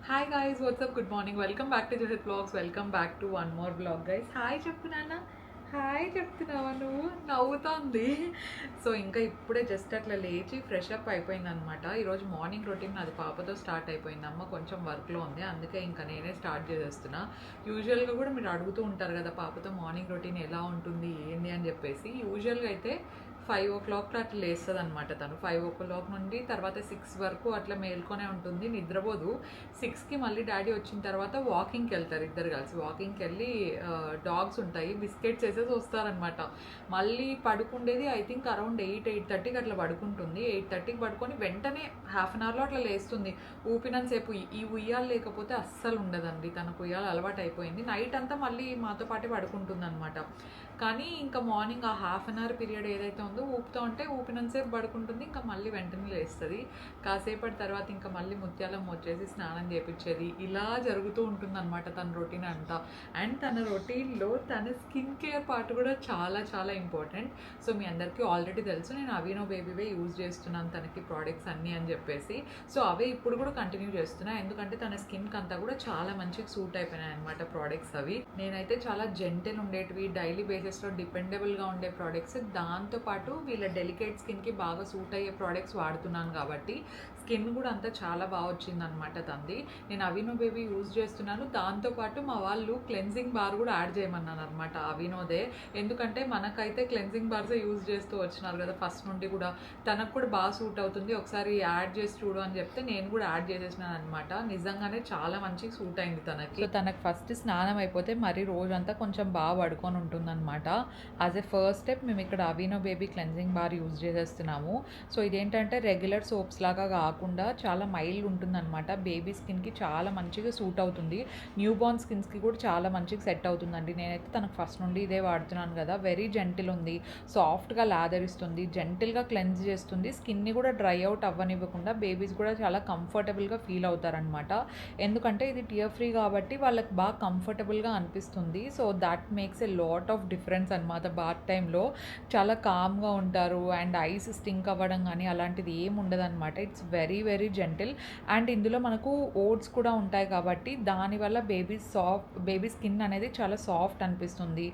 Hi guys, what's up? Good morning. Welcome back to Judith Vlogs. Welcome back to one more vlog, guys. Hi చెప్పు నాన్న. Hi చెప్తున్నావా నువ్వు? నవ్వుతోంది. So ఇంకా ఇప్పుడే just అట్లా లేచి ఫ్రెష్ అప్ అయిపోయింది అనమాట. ఈరోజు మార్నింగ్ రొటీన్ నాది పాపతో స్టార్ట్ అయిపోయింది. అమ్మ కొంచెం వర్క్లో ఉంది, అందుకే ఇంకా నేనే స్టార్ట్ చేసేస్తున్నా. యూజువల్గా కూడా మీరు అడుగుతూ ఉంటారు కదా పాపతో మార్నింగ్ రొటీన్ ఎలా ఉంటుంది ఏంటి అని చెప్పేసి. యూజువల్గా అయితే 5 o'clock అట్లా లేస్తుంది అనమాట. తను 5 o'clock నుండి తర్వాత 6 వరకు అట్లా మేల్కొనే ఉంటుంది, నిద్రపోదు. 6కి మళ్ళీ డాడీ వచ్చిన తర్వాత వాకింగ్కి వెళ్తారు ఇద్దరు కలిసి. వాకింగ్కి వెళ్ళి డాగ్స్ ఉంటాయి, బిస్కెట్స్ వేసేసి వస్తారనమాట. మళ్ళీ పడుకుండేది ఐ థింక్ అరౌండ్ 8-8:30కి అట్లా పడుకుంటుంది. 8:30కి పడుకొని వెంటనే హాఫ్ అన్ అవర్లో అట్లా లేస్తుంది. ఊపినంతసేపు ఈ ఉయ్యాలు లేకపోతే అస్సలు ఉండదండి. తనకు ఉయ్యాలు అలవాటు అయిపోయింది. నైట్ అంతా మళ్ళీ మాతో పాటే పడుకుంటుంది అనమాట. కానీ ఇంకా మార్నింగ్ ఆ హాఫ్ అన్ అవర్ పీరియడ్ ఏదైతే ఉందో ఊపుతూ ఉంటే ఊపినంతసేపు పడుకుంటుంది, ఇంకా మళ్ళీ వెంటనే లేస్తుంది. కాసేపటి తర్వాత ఇంకా మళ్ళీ ముత్యాలమ్మ వచ్చేసి స్నానం చేయించేది, ఇలా జరుగుతూ ఉంటుంది అనమాట తన రొటీన్ అంతా. అండ్ తన రొటీన్లో తన స్కిన్ కేర్ పార్ట్ కూడా చాలా చాలా ఇంపార్టెంట్. సో మీ అందరికీ ఆల్రెడీ తెలుసు, నేను అవినో బేబీవే యూజ్ చేస్తున్నాను తనకి ప్రోడక్ట్స్ అన్నీ అని చెప్పేసి. సో అవే ఇప్పుడు కూడా కంటిన్యూ చేస్తున్నా, ఎందుకంటే తన స్కిన్కి అంతా కూడా చాలా మంచిగా సూట్ అయిపోయినాయి అనమాట ప్రోడక్ట్స్ అవి. నేనైతే చాలా జెంటల్ ఉండేటివి, డైలీ బేసిస్లో డిపెండబుల్గా ఉండే ప్రోడక్ట్స్, దాంతోపాటు వీళ్ళ డెలికేట్ స్కిన్కి బాగా సూట్ అయ్యే ప్రోడక్ట్స్ వాడుతున్నాను కాబట్టి స్కిన్ కూడా అంతా చాలా బాగా వచ్చిందనమాట తంది. నేను అవినో బేబీ యూజ్ చేస్తున్నాను, దాంతోపాటు మా వాళ్ళు క్లెన్జింగ్ బార్ కూడా యాడ్ చేయమన్నాను అనమాట అవినోదే. ఎందుకంటే మనకైతే క్లెన్జింగ్ బార్సే యూజ్ చేస్తూ వచ్చినారు కదా ఫస్ట్ నుండి కూడా, తనకు కూడా బాగా సూట్ అవుతుంది, ఒకసారి యాడ్ చేసి చూడు అని చెప్తే నేను కూడా యాడ్ చేసేసినాను అనమాట. నిజంగానే చాలా మంచిగా సూట్ అయింది తనకి. సో తనకు ఫస్ట్ స్నానం అయిపోతే మరి రోజంతా కొంచెం బాగా పడుకొని ఉంటుందన్నమాట. యాజ్ ఎ ఫస్ట్ స్టెప్ మేము ఇక్కడ Aveeno baby cleansing bar use చేసేస్తున్నాము. సో ఇదేంటంటే రెగ్యులర్ సోప్స్ లాగా కాకుండా చాలా మైల్డ్ ఉంటుందన్నమాట. బేబీ స్కిన్కి చాలా మంచిగా సూట్ అవుతుంది, న్యూ బార్న్ స్కిన్స్కి కూడా చాలా మంచిగా సెట్ అవుతుందండి. నేనైతే తనకు ఫస్ట్ నుండి ఇదే వాడుతున్నాను కదా. వెరీ జెంటిల్ ఉంది, సాఫ్ట్గా లాదర్ ఇస్తుంది, జెంటిల్గా క్లెన్స్ చేస్తుంది, స్కిన్ని కూడా డ్రై అవుట్ అవ్వనివ్వకుండా బేబీస్ కూడా చాలా కంఫర్టబుల్గా ఫీల్ అవుతారనమాట. ఎందుకంటే ఇది టియర్ ఫ్రీ కాబట్టి వాళ్ళకి బాగా కంఫర్టబుల్గా అనిపిస్తుంది. So that makes a lot of difference అనమాట. బాత్ టైంలో చాలా కామ్గా ఉంటారు, అండ్ ఐస్ స్టింక్ అవ్వడం కానీ అలాంటిది ఏమి ఉండదన్నమాట. It's very very gentle. And ఇందులో మనకు ఓట్స్ కూడా ఉంటాయి కాబట్టి దానివల్ల బేబీ స్కిన్ అనేది చాలా సాఫ్ట్ అనిపిస్తుంది.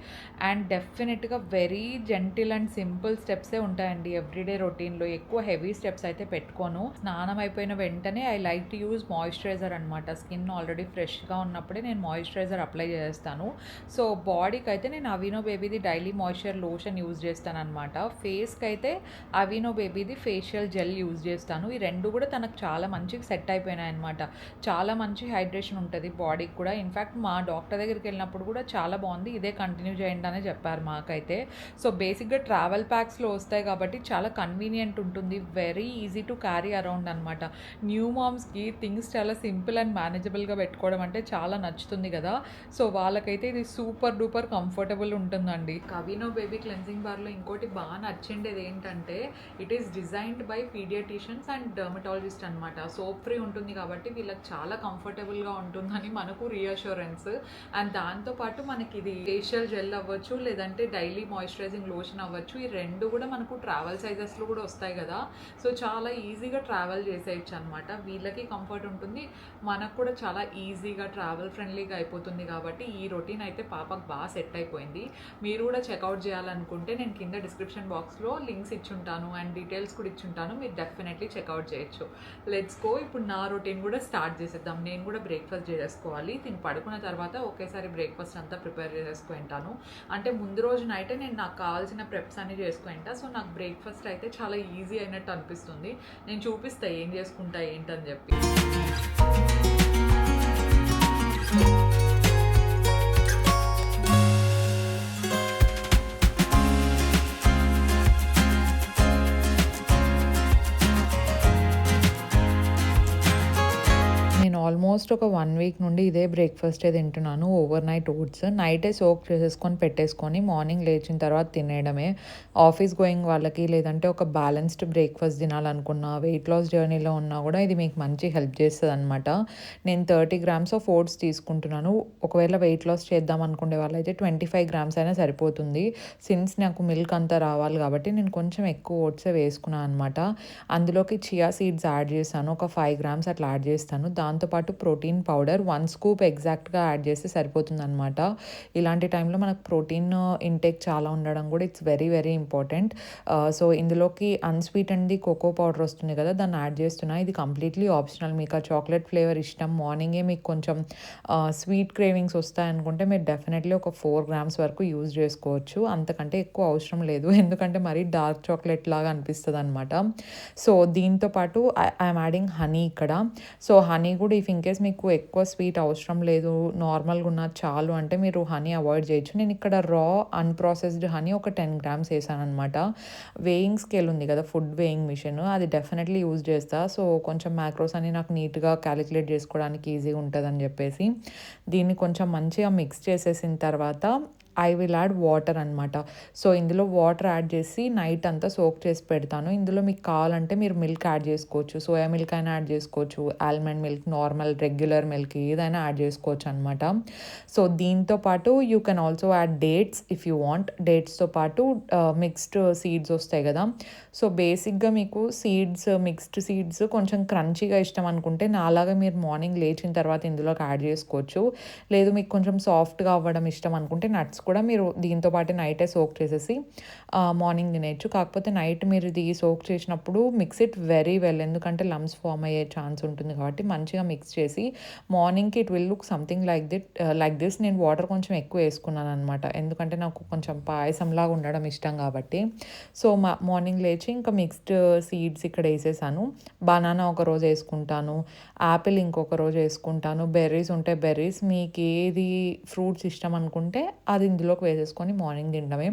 అండ్ డెఫినెట్గా వెరీ జెంటిల్ అండ్ సింపుల్ స్టెప్సే ఉంటాయండి ఎవ్రీడే రొటీన్లో. ఎక్కువ హెవీ స్టెప్స్ అయితే పెట్టుకోను. స్నానం అయిపోయిన వెంటనే I like to use moisturiser అనమాట. స్కిన్ ఆల్రెడీ ఫ్రెష్గా ఉన్నప్పుడే నేను మాయిశ్చరైజర్ అప్లై చేస్తాను. సో బాడీకి అయితే నేను అవినో బేబీది డైలీ మాయిశ్చర్ లోషన్ యూజ్ చేస్తాను అనమాట. ఫేస్కి అయితే అవినో బేబీది ఫేషియల్ జెల్ యూజ్ చేస్తాను. ఈ రెండు కూడా తనకు చాలా మంచిగా సెట్ అయిపోయినాయి అనమాట. చాలా మంచి హైడ్రేషన్ ఉంటుంది బాడీకి కూడా. ఇన్ఫ్యాక్ట్ మా డాక్టర్ దగ్గరికి వెళ్ళినప్పుడు కూడా చాలా బాగుంది, ఇదే కంటిన్యూ చేయండి అని చెప్పారు మాకైతే. సో బేసిక్గా ట్రావెల్ ప్యాక్స్లో వస్తాయి కాబట్టి చాలా కన్వీనియంట్ ఉంటుంది, very easy to carry around అనమాట. న్యూ మామ్స్కి థింగ్స్ చాలా సింపుల్ అండ్ మేనేజబుల్గా పెట్టుకోవడం అంటే చాలా నచ్చుతుంది కదా. సో వాళ్ళకైతే ఇది సూపర్ డూపర్ కంఫర్టబుల్ ఉంటుందండి. అవినో బేబీ క్లెన్జింగ్ బార్లో ఇంకోటి బాగా నచ్చిండేది ఏంటంటే it is designed by paediatricians and dermatologist అనమాట. సోప్ ఫ్రీ ఉంటుంది కాబట్టి వీళ్ళకి చాలా కంఫర్టబుల్గా ఉంటుందని మనకు రీఅష్యూరెన్స్. అండ్ దాంతోపాటు మనకి ఇది ఫేషియల్ జెల్ అవ్వచ్చు, లేదంటే డైలీ మాయిశ్చరైజింగ్ లోషన్ అవ్వచ్చు. ఈ రెండు కూడా మనకు ట్రావెల్ సైజెస్లో కూడా వస్తాయి కదా. సో చాలా ఈజీగా ట్రావెల్ చేసేయచ్చు అనమాట. వీళ్ళకి కంఫర్ట్ ఉంటుంది, మనకు కూడా చాలా ఈజీగా ట్రావెల్ ఫ్రెండ్లీగా అయిపోతుంది. కాబట్టి ఈ రొటీన్ అయితే పాపకు బాగా సెట్ అయిపోయింది. మీరు కూడా చెక్అవుట్ చేయాలనుకుంటే నేను కింద డిస్క్రిప్షన్ బాక్స్లో లింక్స్ ఇచ్చుంటాను అండ్ డీటెయిల్స్ కూడా ఇచ్చుంటాను, మీరు డెఫినెట్లీ చెక్అవుట్ చేయొచ్చు. Let's go. ఇప్పుడు నా రొటీన్ కూడా స్టార్ట్ చేసేద్దాం. నేను కూడా బ్రేక్ఫాస్ట్ చేసేసుకోవాలి. తిని పడుకున్న తర్వాత ఒకేసారి బ్రేక్ఫాస్ట్ అంతా ప్రిపేర్ చేసేసుకుంటాను. అంటే ముందు రోజు నైటే నేను నాకు కావాల్సిన ప్రెప్స్ అన్ని చేసుకుంటా. సో నాకు బ్రేక్ఫాస్ట్ అయితే చాలా ఈజీ అయినట్టు అనిపిస్తుంది. నేను చూపిస్తా ఏం చేసుకుంటా ఏంటని చెప్పి. నేను ఆల్మోస్ట్ ఒక 1 వీక్ నుండి ఇదే బ్రేక్ఫాస్టే తింటున్నాను. ఓవర్ నైట్ ఓట్స్ నైటే సోక్ చేసేసుకొని పెట్టేసుకొని మార్నింగ్ లేచిన తర్వాత తినేయడమే. ఆఫీస్ గోయింగ్ వాళ్ళకి, లేదంటే ఒక బ్యాలెన్స్డ్ బ్రేక్ఫాస్ట్ తినాలనుకున్నా, వెయిట్ లాస్ జర్నీలో ఉన్నా కూడా ఇది మీకు మంచి హెల్ప్ చేస్తుంది అనమాట. నేను 30 grams ఆఫ్ ఓట్స్ తీసుకుంటున్నాను. ఒకవేళ వెయిట్ లాస్ చేద్దాం అనుకునే వాళ్ళైతే 25 grams అయినా సరిపోతుంది. సిన్స్ నాకు మిల్క్ అంతా రావాలి కాబట్టి నేను కొంచెం ఎక్కువ ఓట్సే వేసుకున్నాను అనమాట. అందులోకి చియా సీడ్స్ యాడ్ చేశాను, ఒక 5 grams అట్లా యాడ్ చేస్తాను. దాంతో దాంతోపాటు ప్రోటీన్ పౌడర్ 1 స్కూప్ ఎగ్జాక్ట్గా యాడ్ చేస్తే సరిపోతుంది అనమాట. ఇలాంటి టైంలో మనకు ప్రోటీన్ ఇంటేక్ చాలా ఉండడం కూడా it's very very important. So ఇందులోకి అన్స్వీటెండ్ది కోకో పౌడర్ వస్తుంది కదా, దాన్ని యాడ్ చేస్తున్నా. ఇది కంప్లీట్లీ ఆప్షనల్. మీకు ఆ చాక్లెట్ ఫ్లేవర్ ఇష్టం, మార్నింగే మీకు కొంచెం స్వీట్ క్రేవింగ్స్ వస్తాయనుకుంటే మీరు డెఫినెట్లీ ఒక 4 grams వరకు యూజ్ చేసుకోవచ్చు. అంతకంటే ఎక్కువ అవసరం లేదు, ఎందుకంటే మరీ డార్క్ చాక్లెట్ లాగా అనిపిస్తుంది అనమాట. సో దీంతో పాటు ఐఎమ్ యాడింగ్ హనీ ఇక్కడ. సో హనీ కూడా ఇఫ్ ఇన్ కేస్ మీకు ఎక్కువ స్వీట్ అవసరం లేదు, నార్మల్గా ఉన్న చాలు అంటే మీరు హనీ అవాయిడ్ చేయొచ్చు. నేను ఇక్కడ రా అన్ప్రాసెస్డ్ హనీ ఒక 10 grams వేసాను అనమాట. వేయింగ్ స్కేల్ ఉంది కదా, ఫుడ్ వేయింగ్ మిషన్, అది డెఫినెట్లీ యూజ్ చేస్తా. సో కొంచెం మ్యాక్రోస్ అని నాకు నీట్గా క్యాలిక్యులేట్ చేసుకోవడానికి ఈజీగా ఉంటుందని చెప్పేసి దీన్ని కొంచెం మంచిగా మిక్స్ చేసేసిన తర్వాత ఐ విల్ యాడ్ వాటర్ అనమాట. సో ఇందులో వాటర్ యాడ్ చేసి నైట్ అంతా సోక్ చేసి పెడతాను. ఇందులో మీకు కావాలంటే మీరు మిల్క్ యాడ్ చేసుకోవచ్చు, సోయా మిల్క్ అయినా యాడ్ చేసుకోవచ్చు, almond milk, normal regular milk ఏదైనా యాడ్ చేసుకోవచ్చు అనమాట. సో దీంతో పాటు you can also add dates if you want. డేట్స్తో పాటు మిక్స్డ్ సీడ్స్ వస్తాయి కదా. సో బేసిక్గా మీకు మిక్స్డ్ సీడ్స్ కొంచెం క్రంచీగా ఇష్టం అనుకుంటే నాలాగా మీరు మార్నింగ్ లేచిన తర్వాత ఇందులోకి యాడ్ చేసుకోవచ్చు. లేదు మీకు కొంచెం సాఫ్ట్గా అవ్వడం ఇష్టం అనుకుంటే నట్స్ కూడా మీరు దీంతో పాటు నైటే సోక్ చేసేసి మార్నింగ్ తినేయచ్చు. కాకపోతే నైట్ మీరు ఇది సోక్ చేసినప్పుడు మిక్స్ ఇట్ వెరీ వెల్, ఎందుకంటే లమ్స్ ఫామ్ అయ్యే ఛాన్స్ ఉంటుంది కాబట్టి మంచిగా మిక్స్ చేసి మార్నింగ్కి it will look something like this. నేను వాటర్ కొంచెం ఎక్కువ వేసుకున్నాను అనమాట, ఎందుకంటే నాకు కొంచెం పాయసంలాగా ఉండడం ఇష్టం కాబట్టి. సో మార్నింగ్ లేచి ఇంకా మిక్స్డ్ సీడ్స్ ఇక్కడ వేసేసాను. బనానా ఒక రోజు వేసుకుంటాను, యాపిల్ ఇంకొక రోజు వేసుకుంటాను, బెర్రీస్ ఉంటే బెర్రీస్, మీకు ఏది ఫ్రూట్స్ ఇష్టం అనుకుంటే అది ఇందులోకి వేసేసుకొని మార్నింగ్ తినడమే.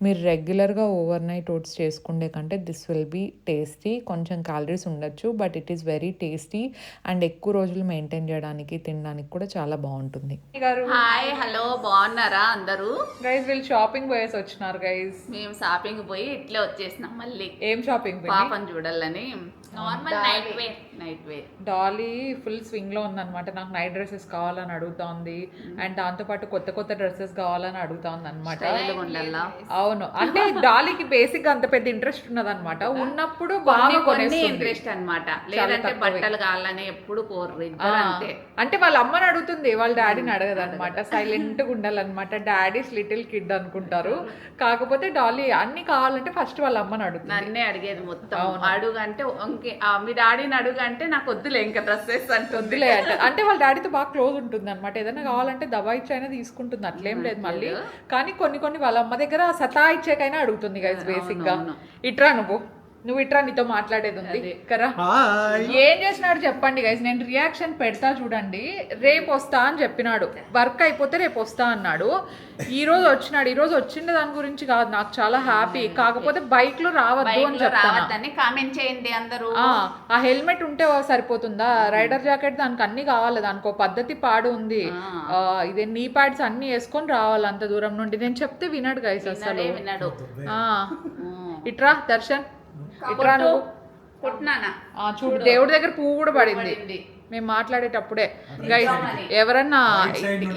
మీరు రెగ్యులర్గా ఓవర్ నైట్ ఓట్స్ చేసుకుండే కంటే దిస్ విల్ బీ టేస్టీ. కొంచెం క్యాలరీస్ ఉండొచ్చు, but it is very tasty and ఎక్కువ రోజులు మెయింటైన్ చేయడానికి తినడానికి కూడా చాలా బాగుంటుంది. హాయ్, హలో, బాగున్నారా అందరూ? గైస్ వీళ్ళు షాపింగ్ పోయేసి వచ్చినారు గైస్. మేము షాపింగ్ పోయి ఇట్లే వచ్చేసినాం మళ్ళీ. ఏం షాపింగ్? పాపని చూడాలని. Normal night wear. Dolly full swing లో ఉందన్నమాట. నాకు నైట్ డ్రెస్సెస్ కావాలని అడుగుతోంది అండ్ దాంతో పాటు కొత్త డ్రెస్సెస్ కావాలని అడుగుతోంది అనమాట. అవును, అంటే డాలీకి బేసిక్ గా అంత పెద్ద ఇంట్రెస్ట్ ఉన్నదన్నమాట. ఉన్నప్పుడు బాగా ఇంట్రెస్ట్ అనమాట, లేదంటే బట్టలు కావాలని ఎప్పుడు కోర్రు. అంటే వాళ్ళ అమ్మని అడుగుతుంది, వాళ్ళ డాడీని అడగదు అనమాట. సైలెంట్ గా ఉండాలన్నమాట. డాడీస్ లిటిల్ కిడ్ అనుకుంటారు. కాకపోతే డాలీ అన్ని కావాలంటే ఫస్ట్ వాళ్ళ అమ్మని అడుగుతుంది. నన్నే అడిగేది మొత్తం. అడుగు అంటే మీ డాడీని అడుగు అంటే నాకు వద్దులే ఇంకా డ్రెస్సెస్ అంటుందిలే అంటే వాళ్ళ డాడీతో బాగా క్లోజ్ ఉంటుంది అనమాట. ఏదైనా కావాలంటే దబాయిచ్చైనా తీసుకుంటుంది, అట్లేం లేదు మళ్ళీ. కానీ కొన్ని వాళ్ళ అమ్మ దగ్గర సతాయిచ్చేకైనా అడుగుతుంది గైస్ బేసిక్ గా. ఇట్రా నువ్వు ఇట్రా, నీతో మాట్లాడేది ఉంది కదా. ఏం చేసినాడు చెప్పండి గైస్, నేను రియాక్షన్ పెడతా చూడండి. రేపు వస్తా అని చెప్పినాడు, వర్క్ అయిపోతే రేపు వస్తా అన్నాడు. ఈ రోజు వచ్చినాడు. ఈ రోజు వచ్చిండే దాని గురించి కాదు, నాకు చాలా హ్యాపీ. కాకపోతే బైక్ లో రావద్దు అని చెప్తాను. కామెంట్ చేయండి అందరూ. ఆ హెల్మెట్ ఉంటే సరిపోతుందా? రైడర్ జాకెట్ దానికి అన్ని కావాలి, దానికి ఒక పద్ధతి పాడు ఉంది. ఇదే నీ ప్యాడ్స్ అన్ని వేసుకొని రావాలి అంత దూరం నుండి. నేను చెప్తే వినడు గైస్ అసలు. ఇట్రా దర్శన్, చూడు దేవుడి దగ్గర పువ్వు కూడా పడింది మేము మాట్లాడేటప్పుడే. గైస్ ఎవరన్నా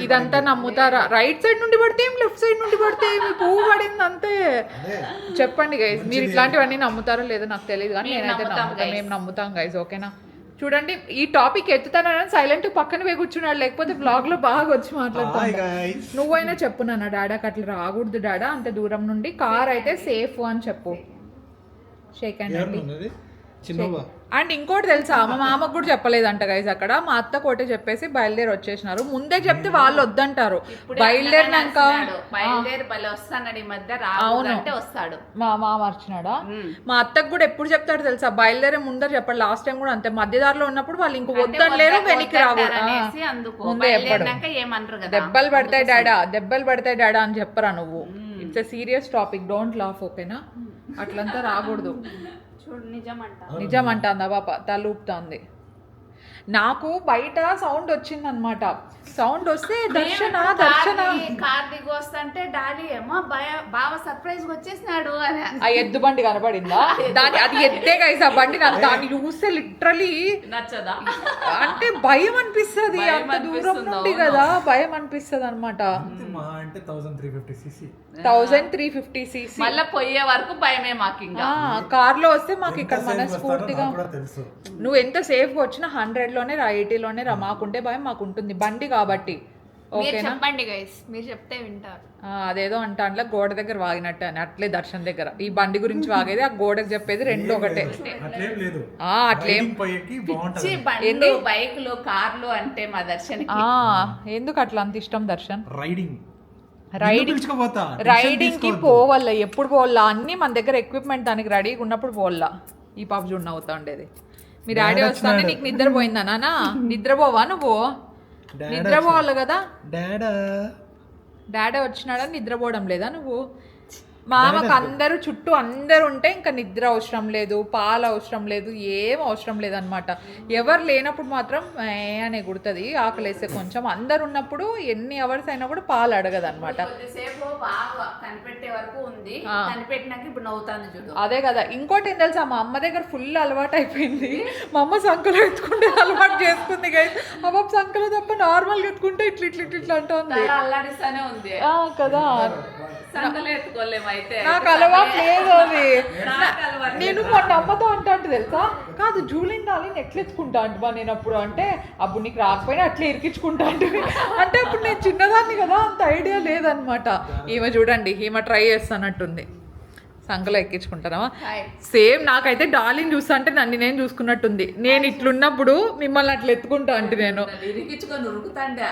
ఇదంతా నమ్ముతారా? రైట్ సైడ్ నుండి పడితే ఏం, లెఫ్ట్ సైడ్ నుండి పడితే ఏమి, పువ్వు పడింది అంతే. చెప్పండి గైస్, మీరు ఇట్లాంటివన్నీ నమ్ముతారో లేదో నాకు తెలియదు, కానీ నేనైతే నమ్ముతాను. మేము నమ్ముతాం గైస్, ఓకేనా? చూడండి, ఈ టాపిక్ ఎత్తుతానని సైలెంట్ పక్కన పోయి కూర్చున్నాడు, లేకపోతే బ్లాగ్ లో బాగా వచ్చి మాట్లాడుతాను. నువ్వైనా చెప్పు నాన్న, డాడాకి అట్లా రాకూడదు డాడా అంత దూరం నుండి, కార్ అయితే సేఫ్ అని చెప్పు. షేక్ హ్యాండ్ అండి. అండ్ ఇంకోటి తెలుసా, మా మామకు కూడా చెప్పలేదంట గైస్. అక్కడ మా అత్త కోటే చెప్పేసి బయలుదేరి వచ్చేసినారు. ముందే చెప్తే వాళ్ళు వద్దంటారు. బయలుదేరినాక మా మామ వచ్చినాడా. మా అత్తకు కూడా ఎప్పుడు చెప్తాడు తెలుసా, బయలుదేరే ముందర చెప్పాడు. లాస్ట్ టైం కూడా అంతే, మధ్యదారిలో ఉన్నప్పుడు వాళ్ళు ఇంక వద్దలేరు, వెనక్కి రాకూడదు. ముందే చెప్పాడు. దెబ్బలు పడతాయి డాడా అని చెప్పరా నువ్వు. It's a serious topic, don't laugh, ఓకేనా? అట్లంతా రాకూడదు. నిజం అంటుందా పాప, తల ఊపుతుంది. నాకు బయట సౌండ్ వచ్చిందనమాట. సౌండ్ వస్తే దర్శన కార్ దిగి వస్తుంటే డాడీ ఏమో బాగా సర్ప్రైజ్ వచ్చేసినాడు అని. ఆ ఎద్దు బండి కనపడిందా? దాని అది ఎద్దే గైస్ ఆ బండి. నాకు దాన్ని చూస్తే లిటరలీ నచ్చదా, అంటే భయం అనిపిస్తుంది. అంత దూరం నుండి కదా భయం అనిపిస్తుంది అనమాట. 1350cc మళ్ళీ పోయే వరకు భయమే మాకు. ఇంకా కార్ లో వస్తే మాకు ఇక్కడ మనస్ఫూర్తిగా, నువ్వు ఎంత సేఫ్ గా వచ్చినా 100 ఐటీలోనే మాకుంటే భయం మాకు ఉంటుంది, బండి కాబట్టి. మీరు ఓకేనా? చెప్పండి గైస్, మీరు చెప్తే వింటారు. అదేదో అంటా అంటే గోడ దగ్గర వాగినట్టు అని, అట్లే దర్శన్ దగ్గర ఈ బండి గురించి వాగేది, ఆ గోడకు చెప్పేది రెండు ఒకటే. అట్లేం లేదు, అట్లేం పిచ్చి బండ్లు, బైకులు, కార్లు అంటే మా దర్శన్కి. ఎందుకు అట్లా అంత ఇష్టం దర్శన్? రైడింగ్ కి పోవాల, ఎప్పుడు పోవాలా, అన్ని మన దగ్గర ఎక్విప్మెంట్ దానికి రెడీగా ఉన్నప్పుడు పోవాలా. ఈ పాప చూడ అవుతా ఉండేది. మీ డాడీ వస్తానే నీకు నిద్రపోయిందా నానా? నిద్రపోవా నువ్వు? నిద్రపోవాలి కదా. డాడీ వచ్చినాడా నిద్రపోవడం లేదా నువ్వు? మామకు అందరూ చుట్టూ అందరు ఉంటే ఇంకా నిద్ర అవసరం లేదు, పాలు అవసరం లేదు, ఏం అవసరం లేదనమాట. ఎవరు లేనప్పుడు మాత్రం అని గుర్తుంది, ఆకలేస్తే కొంచెం. అందరు ఉన్నప్పుడు ఎన్ని అవర్స్ అయినా కూడా పాలు అడగదు అనమాట. కొద్దిసేపు బాగా కనిపెట్టే వరకు ఉంది, కనిపెట్టినాక ఇప్పుడు నవ్వుతాను చూడు. అదే కదా. ఇంకోటి ఏం తెలుసా, మా అమ్మ దగ్గర ఫుల్ అలవాటు అయిపోయింది. మా అమ్మ సంకలో ఎత్తుకుంటే అలవాటు చేసుకుంది గైస్. ఆ పాప సంకలో తప్ప నార్మల్గా ఎత్తుకుంటే ఇట్లా ఇట్లా ఇట్లా అంటుంది అల్లాడిస్తానే ఉంది కదా. సంకలు ఎత్తుకోలేము అయితే. నాకు అలవాటు లేదు అది. నేను మొన్న అమ్మతో అంటా అంటే తెలుసా, కాదు జూలిన్ డాలిన్ ఎట్లా ఎత్తుకుంటా అంటువా నేను అప్పుడు అంటే, అప్పుడు నీకు రాకపోయినా అట్లా ఇరికించుకుంటా అంటే అప్పుడు నేను చిన్నదాన్ని కదా, అంత ఐడియా లేదనమాట. ఈమె చూడండి, ఈమె ట్రై చేస్తానట్టుంది. సంకలో ఎక్కించుకుంటారా? సేమ్ నాకైతే డాలిన్ చూస్తా అంటే నన్ను నేను చూసుకున్నట్టుంది. నేను ఇట్లున్నప్పుడు మిమ్మల్ని అట్లా ఎత్తుకుంటా అంటే నేను ఇరికించుకొని ఉరుకుతాండా,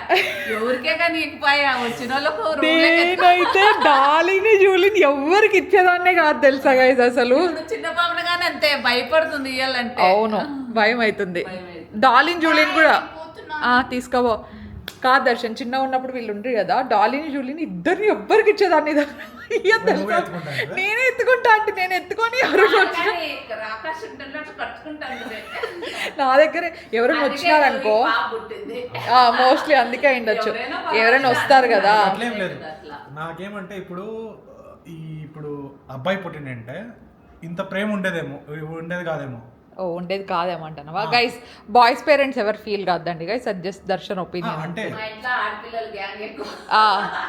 ఎవరికే కానీ ఇకపోయా వచ్చిన వాళ్ళకు. నేనైతే డాలిని జూలిని ఎవరికి ఇచ్చేదాన్నే కాదు తెలుసా గైస్ అసలు. చిన్న పాపను కానీ అంతే భయపడుతుంది ఇయ్యాలంటే. అవును, భయం అవుతుంది. డాలిన్ జూలిని కూడా తీసుకోవో కాదు దర్శన్. చిన్నగా ఉన్నప్పుడు వీళ్ళు ఉంటారు కదా, డాలిని జూలిని ఇద్దరిని ఎవ్వరికి ఇచ్చేదాన్ని తెలుసా. నేనే ఎత్తుకుంటా అంటే నేను ఎత్తుకొని నా దగ్గర ఎవరైనా వచ్చినారనుకో, మోస్ట్లీ అందుకే అయిండొచ్చు, ఎవరైనా వస్తారు కదా. అట్లేం లేదు. నాకేమంటే ఇప్పుడు అబ్బాయి పుట్టినంటే ఇంత ప్రేమ ఉండేది కాదేమో. ఉండేది కాదేమంటావా గైస్? బాయ్స్ పేరెంట్స్ ఎవరు ఫీల్ కాదండి గైస్, అది జస్ట్ దర్శన్ ఒపీనియన్. అంటే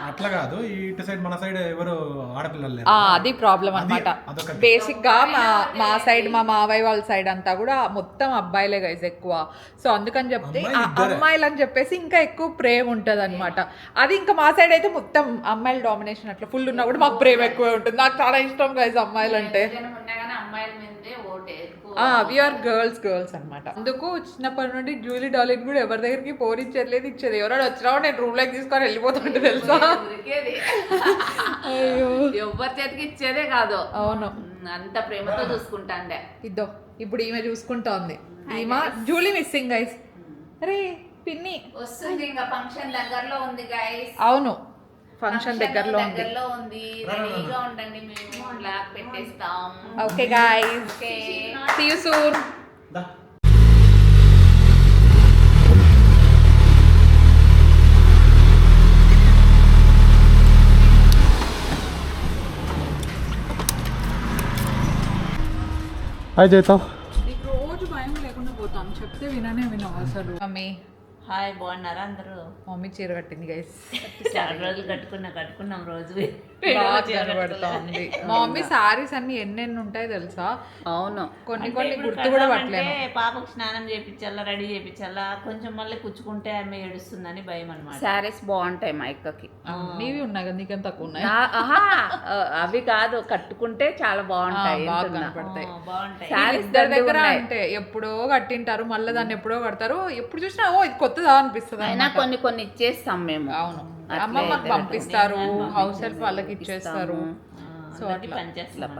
అట్లా కాదు, ఇటు సైడ్ మన సైడ్ ఎవరు ఆడపిల్లలు, అది ప్రాబ్లం అనమాట. బేసిక్ గా మా సైడ్, మా మావయ్య వాళ్ళ సైడ్ అంతా కూడా మొత్తం అబ్బాయిలే గైస్ ఎక్కువ. సో అందుకని చెప్తే అమ్మాయిలు అని చెప్పేసి ఇంకా ఎక్కువ ప్రేమ ఉంటది అనమాట. అది ఇంకా మా సైడ్ అయితే మొత్తం అమ్మాయిల డామినేషన్ అట్లా ఫుల్ ఉన్నా కూడా మాకు ప్రేమ ఎక్కువ ఉంటుంది. నాకు చాలా ఇష్టం గైస్ అమ్మాయిలు అంటే. వీఆర్ గర్ల్స్ అనమాట. అందుకు చిన్నప్పటి నుండి జూలీ డాలిన్ కూడా ఎవరి దగ్గరికి పోనిచ్చేది ఇచ్చేది. ఎవరైనా వచ్చినా నేను రూమ్ లోకి తీసుకొని వెళ్ళిపోతుంటే తెలుసా. అయ్యో, ఎవరి చేతికి ఇచ్చేదే కాదు. అవును, అంత ప్రేమతో చూసుకుంటాండే. ఇద్దో ఇప్పుడు ఈమె చూసుకుంటా ఉంది. ఈమె జూలీ మిస్సింగ్ గైస్. అరే పిన్ని వస్తుంది, ఇంకా ఫంక్షన్ దగ్గరలో ఉంది గైస్. అవును, ఫంక్షన్ దగ్గరలో ఉంది. రెడీగా ఉండండి, మేము బ్లాక్ పెట్టేస్తాం. Okay guys, see you soon. Hi చేద్దాం. నీకు రోజు భయం లేకుండా పోతాం, చెప్తే వినవు అసలు. మమ్మీ హాయ్, బాగున్నారా అందరూ? మమ్మీ చీర కట్టింది గైస్. చాలా రోజులు కట్టుకున్నాం రోజు. కనబడతా ఉంది. మా మమ్మీ సారీస్ అన్ని ఎన్నెన్ని ఉంటాయి తెలుసా. అవును, కొన్ని గుర్తు కూడా పట్టలేను. పాపకు స్నానం చేయించాలా, రెడీ చేయించాలా, కొంచెం మళ్ళీ కుచ్చుకుంటే ఆమె ఏడుస్తుందని భయం అనమాట. సారీస్ బాగుంటాయి మా అక్కకి. నీవి ఉన్నాయి కదా, నీకేం తక్కువ ఉన్నాయి? అవి కాదు, కట్టుకుంటే చాలా బాగుంటాయి, బాగా కనపడతాయి. బాగుంటాయి. ఇద్దరి దగ్గర అంటే ఎప్పుడో కట్టింటారు, మళ్ళీ దాన్ని ఎప్పుడో కడతారు. ఎప్పుడు చూసినా ఓ ఇది కొత్తదా అనిపిస్తుంది. అయినా కొన్ని ఇచ్చేస్తాం మేము. అవును, అమ్మమ్మకి పంపిస్తారు, హౌస్ హెల్ప్ వాళ్ళకి ఇచ్చేస్తారు. సో అట్లా పనిచేస్తాం.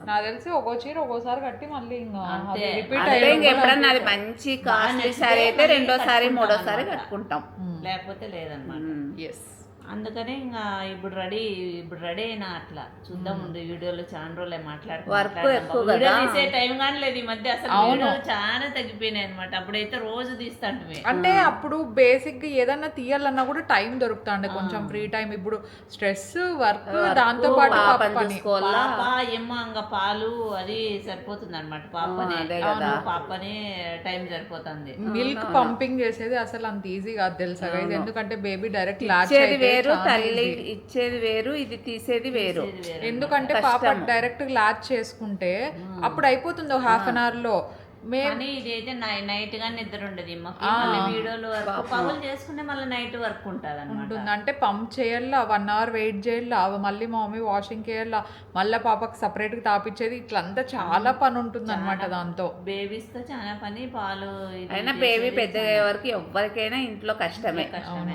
నాకు తెలిసి ఒక్కో చీర ఒక్కోసారి కట్టి మళ్ళీ ఇంకా ఎప్పుడన్నా అది మంచి కాస్ట్లీ సారీ అయితే రెండోసారి మూడోసారి కట్టుకుంటాం, లేకపోతే లేదనమాట. ఎస్, అందుకనే ఇంకా ఇప్పుడు రెడీ అయినా అట్లా చూద్దాం ముందు వీడియోలో చాలా రోజులే తీసే టైం కానీ లేదు ఈ మధ్య. అసలు వీడియోలు చాలా తగ్గిపోయినాయి అనమాట. అప్పుడైతే రోజు తీస్తాంటే, అంటే అప్పుడు బేసిక్ గా ఏదన్నా తీయాలన్నా కూడా టైం దొరుకుతాండే, కొంచెం ఫ్రీ టైం. ఇప్పుడు స్ట్రెస్, వర్క్, దాంతో పాటు ఏమో ఇంకా పాలు అది సరిపోతుంది అనమాట. పాపనే టైం సరిపోతుంది. మిల్క్ పంపింగ్ చేసేది అసలు అంత ఈజీ కాదు తెలుసా గైస్. ఎందుకంటే బేబీ డైరెక్ట్ తల్లి ఇచ్చేది వేరు, ఇది తీసేది వేరు. ఎందుకంటే పాప డైరెక్ట్ లాచ్ చేసుకుంటే అప్పుడు అయిపోతుంది హాఫ్ అన్ అవర్ లో. కానీ ఇది అయితే నైట్ గా నిద్ర ఉండదు మళ్ళీ వీడియోలు వర్క్ పగులు చేసుకుంటే మళ్ళీ నైట్ వర్క్ ఉంటుంది ఉంటుంది. అంటే పంప్ చేయాలా, 1 hour వెయిట్ చేయాలా, మళ్ళీ మా మమ్మీ వాషింగ్ చేయాలా, మళ్ళీ పాపకి సపరేట్ గా తాపిచ్చేది, ఇట్లంతా చాలా పని ఉంటుంది అనమాట దాంతో. బేబీస్ తో చాలా పని, పాలు అయినా బేబీ పెద్ద వరకు ఎవరికైనా ఇంట్లో కష్టమే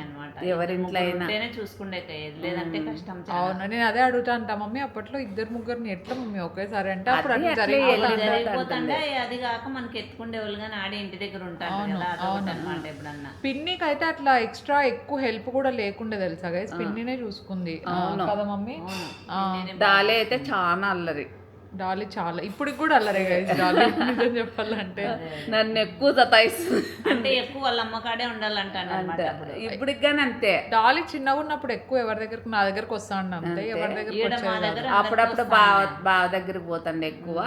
అనమాట. ఎవరింట్లో అయినా చూసుకుంటే లేదంటే కష్టం. అవును, నేను అదే అడుగుతా అంటా మమ్మీ అప్పట్లో 2-3 ఎట్లా మమ్మీ ఒకేసారి అంటే అప్పుడు అన్ని జరిగిపోతుండే. అది కాక మనకి ఎత్తుకుండే వాళ్ళు కానీ ఆడే ఇంటి దగ్గర ఉంటారు కదా, అదొకటన్నమాట. ఎప్పుడన్నా పిన్నికి అయితే అట్లా ఎక్స్ట్రా ఎక్కువ హెల్ప్ కూడా లేకుండే తెలుసా గైస్, పిన్నినే చూసుకుంది కదా మమ్మీ. డాలీ అయితే చాలా అల్లరి. డాలీ చాలా ఇప్పటికి కూడా అల్లరే గైస్ డాలీ, నిజం చెప్పాలంటే నన్ను ఎక్కువ సతాయిస్తుంది. అంటే ఎక్కువ వాళ్ళ అమ్మకాడే ఉండాలంటాను. ఇప్పటికి కానీ అంతే. డాలీ చిన్నగా ఉన్నప్పుడు ఎక్కువ ఎవరి దగ్గరకు, నా దగ్గరకు వస్తా ఉండే అంతే, ఎవరి దగ్గర అప్పుడప్పుడు బావ దగ్గరికి పోతాండి ఎక్కువ.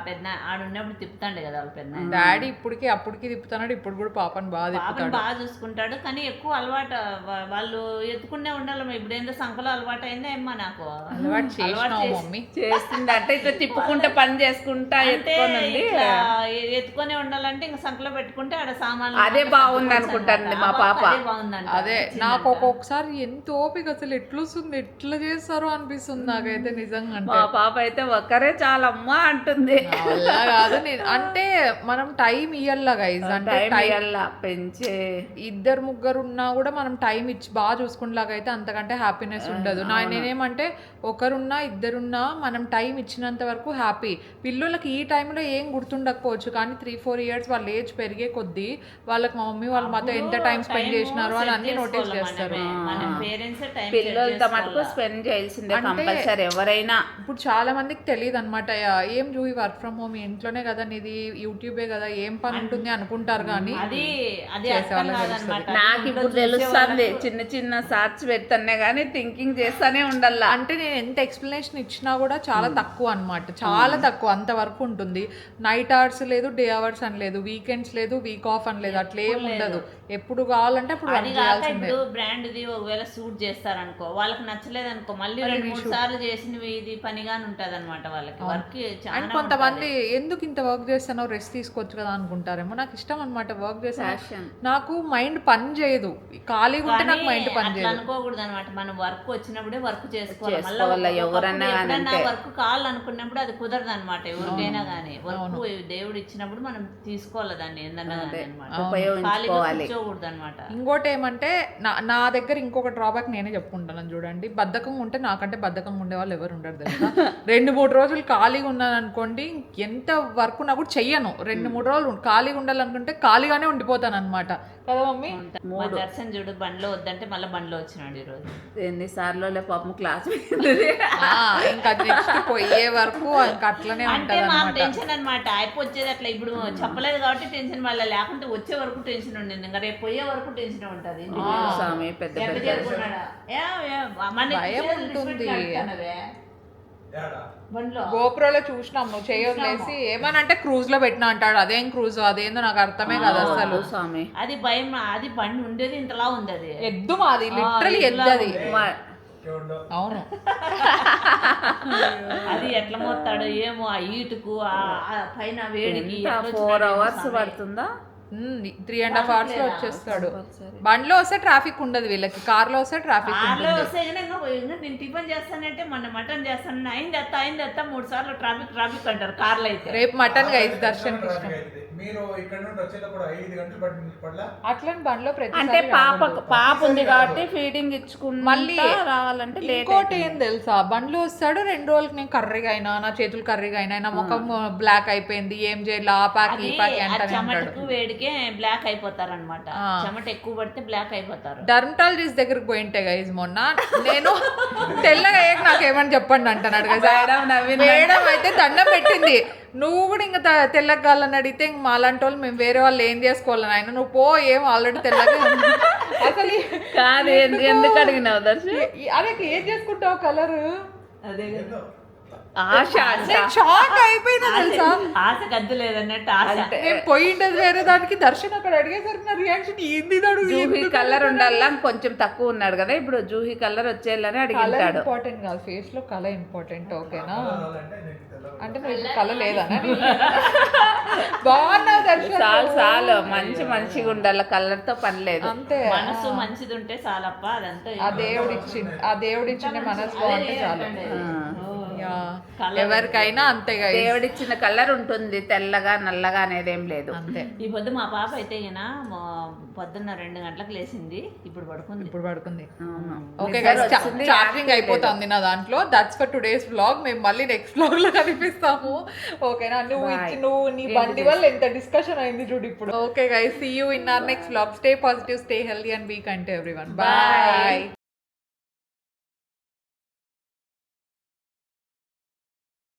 పెద్ద ఆడున్నప్పుడు తిప్పుతాండే కదా వాళ్ళ పెద్ద డాడీ. అప్పటికి తిప్పుతున్నాడు, ఇప్పుడు కూడా పాపని బాగా తిప్పుతాడు, బాగా చూసుకుంటాడు. కానీ ఎక్కువ అలవాటు వాళ్ళు ఎత్తుకునే ఉండాలి. ఇప్పుడు ఏందో సంకలో అలవాటు అయిందా ఏమ్మా నాకు అలవాటు చేసినావు మమ్మీ. చేస్తుంది అంటే ఇట్లా తిప్పుకుంటే పని చేసుకుంటా ఎత్తుకొని ఉండాలంటే ఇంకా సంకలో పెట్టుకుంటే ఆడ సామాన్లు అదే బాగుంది అనుకుంటాను మా పాప. అదే నాకు ఒక్కొక్కసారి ఎంత ఓపిక, అసలు ఎట్లొస్తుంది, ఎట్లా చేస్తారో అనిపిస్తుంది నాకైతే నిజంగా. మా పాప అయితే ఒక్కరే చాలా అమ్మా అంటుంది. అలా కాదు, అంటే మనం టైం ఇయ్యాల గైజ్, అంటే పెంచే 2-3 ఉన్నా కూడా మనం టైం ఇచ్చి బాగా చూసుకునేలాగైతే అంతకంటే హ్యాపీనెస్ ఉండదు. నేనేమంటే ఒకరున్నా 2 మనం టైం ఇచ్చినంత వరకు హ్యాపీ. పిల్లలకి ఈ టైంలో ఏం గుర్తుండకపోవచ్చు, కానీ 3-4 years వాళ్ళ ఏజ్ పెరిగే కొద్దీ వాళ్ళకి మా మమ్మీ వాళ్ళు మాతో ఎంత టైం స్పెండ్ చేసినారో అని అన్ని నోటీస్ చేస్తారు. పిల్లలతో మటుకు స్పెండ్ చేయాల్సిందే కంపల్సరీ ఎవరైనా. ఇప్పుడు చాలా మందికి తెలియదు అనమాట, ఏం జూహి వర్క్ ఫ్రమ్ హోమ్ ఇంట్లోనే కదా, నీది యూట్యూబే కదా, ఏం పని ఉంటుంది అనుకుంటారు. కానీ నాకు ఇప్పుడు తెలుస్తుంది, చిన్న షార్ట్స్ పెడతానే కానీ థింకింగ్ చేస్తానే ఉండాల. అంటే నేను ఎంత ఎక్స్ప్లెనేషన్ ఇచ్చినా కూడా చాలా తక్కువ అనమాట, చాలా తక్కువ, అంత వరకు ఉంటుంది. నైట్ అవర్స్ లేదు, డే అవర్స్ అని లేదు, వీకెండ్స్ లేదు, వీక్ ఆఫ్ అని లేదు, అట్లా ఏం ఉండదు. ఎప్పుడు కావాలంటే అప్పుడు ఇప్పుడు బ్రాండ్ ది ఒకవేళ సూట్ చేస్తారనుకో, వాళ్ళకి నచ్చలేదు అనుకో, మళ్ళీ 2-3 సార్లు చేసినవి ఇది పనిగానే ఉంటది అనమాట వాళ్ళకి వర్క్. అండ్ కొంతమంది ఎందుకు ఇంత వర్క్ చేస్తానో రెస్ట్ తీసుకోవచ్చు కదా అనుకుంటారేమో. నాకు ఇష్టం అనమాట వర్క్ చేస్తాను, నాకు మైండ్ పని చేయదు, ఖాళీగా ఉంటే నాకు మైండ్ పని చేయదు. అనుకోకూడదు అనమాట, మనం వర్క్ వచ్చినప్పుడే వర్క్ చేసుకోవాలి. ఎవరన్నా వర్క్ కావాలనుకున్నప్పుడు అది కుదరదు అనమాట ఎవరికైనా గానీ. వర్క్ దేవుడు ఇచ్చినప్పుడు మనం తీసుకోవాలి దాన్ని, ఏందన్నా కూర్చోకూడదు అనమాట. ఇంకోటి ఏమంటే నా దగ్గర ఇంకొక డ్రాబ్యాక్ నేనే చెప్పుకుంటాను చూడండి. బద్ధకం ఉంటే, నాకంటే బద్ధకం ఉండే వాళ్ళు ఎవరు ఉండరు తెలుసా. 2-3 రోజులు ఖాళీగా ఉన్నాను అనుకోండి, ఎంత వర్క్ ఉన్నా కూడా చెయ్యను. 2-3 రోజులు ఖాళీగా ఉండాలనుకుంటే ఖాళీగానే ఉండిపోతాను అనమాట కదా మమ్మీ. దర్శన్ చూడు బండ్లో వద్దంటే మళ్ళీ బండ్లో వచ్చినాడు ఈ రోజు. ఎన్నిసార్లు పాపం క్లాస్ ఇంకా నెక్స్ట్ పోయే వరకు ఇంకా అట్లనే ఉంటుంది టెన్షన్ అనమాట. అయిపోయేది అట్లా ఇప్పుడు చెప్పలేదు కాబట్టి టెన్షన్, మళ్ళీ లేకుంటే వచ్చే వరకు టెన్షన్ ఉండేది, ఇంకా రేపు పోయే వరకు టెన్షన్ ఉంటది. గోప్రోలో చూసినాము చేయొద్దేసి ఏమనంటే క్రూజ్ లో పెట్టినా అంటాడు. అదేం క్రూజ్, అదేందో నాకు అర్థమే కాదు అసలు. అది భయం, అది బండి ఉండేది ఇంతలా ఉంది, అది ఎద్దు మాది, లిటరలీ ఎద్దు అది. అవును, అది ఎట్లా మోస్తాడు ఏమో, ఆ ఈటుకు ఆ పైన వేడికి 4 hours పడుతుందా, 3.5 hours లో వచ్చేస్తాడు. బండ్లో వస్తే ట్రాఫిక్ ఉండదు వీళ్ళకి, కార్ లో వస్తే ట్రాఫిక్ వస్తే నేను టిఫిన్ చేస్తానంటే మొన్న మటన్ చేస్తాను, అయింది 3 సార్లు ట్రాఫిక్ అంటారు కార్లో అయితే. రేపు మటన్ గైస్ దర్శన్ అట్లా బండ్లో అంటే పాప ఉంది కాబట్టి ఫీడింగ్ ఇచ్చుకుని మళ్ళీ రావాలంటే ఇంకోటి ఏం తెలుసా, బండ్లో వస్తాడు 2 రోజులకి నేను కర్రీగా అయినా, నా చేతులు కర్రీగా అయినా, నా ముఖం బ్లాక్ అయిపోయింది, ఏం చేయాలి ఆపాకి చెమటకు వేడికే బ్లాక్ అయిపోతారు అనమాట. చెమట ఎక్కువ పడితే బ్లాక్ అయిపోతారు. డర్మటాలజిస్ట్ దగ్గరకు పోయింటే గైజ్ మొన్న, నేను తెల్లగా అయ్యాక నాకేమని చెప్పండి అంటున్నాడు మేడం. అయితే దండం పెట్టింది, నువ్వు కూడా ఇంకా తెల్లగా కావాలని అడిగితే ఇంక మాలాంటి వాళ్ళు మేము వేరే వాళ్ళు ఏం చేసుకోవాలని, ఆయన నువ్వు పో, ఏం ఆల్రెడీ తెల్లగా అసలు కాదు. ఎందుకు అడిగినావు దర్శి, అదే ఏం చేసుకుంటావు కలర్, అదే షాక్ అయిపోయినా తెలుసా. ఆశ గద్దు లేదన్నట్టు ఆశ పోయిండదు వేరే దానికి. దర్శన్ అక్కడ అడిగేసరికి నా రియాక్షన్ ఏంది, జూహీ కలర్ ఉండాలా, కొంచెం తక్కువ ఉన్నాడు కదా ఇప్పుడు, జూహీ కలర్ వచ్చేయాలని అడిగాడు. ఇంపార్టెంట్ కాదు, ఫేస్ లో కలర్ ఇంపార్టెంట్, ఓకేనా. అంటే మీకు కళ లేదా బాగున్నావు దర్శన్ చాలు చాలు మంచిగా ఉండాలి, కలర్ తో పని లేదు. అంతే మనసు మంచిది ఉంటే చాలప్ప, అదంతా ఆ దేవుడిచ్చిన మనసు బాగుంటే చాలు. యా. ఎవరికైనా అంతే దేవుడిచ్చిన కలర్ ఉంటుంది, తెల్లగా నల్లగా అనేది ఏం లేదు. అంతే. ఈ పొద్దు మా పాప అయితే పొద్దున్న 2 గంటలకు లేచింది, ఇప్పుడు పడుకుంది. ఓకే గైస్, ఛార్జింగ్ అయిపోతుంది నా దాంట్లో. That's for today's vlog. మేము మళ్ళీ నెక్స్ట్ వ్లాగ్ లో కనిపిస్తాము. ఓకేనా? నువ్వు నీ బండి వల్ల ఎంత డిస్కషన్ అయింది చూడు ఇప్పుడు. Okay guys, see you in our next vlog. Stay positive, stay healthy and be kind to everyone. Bye.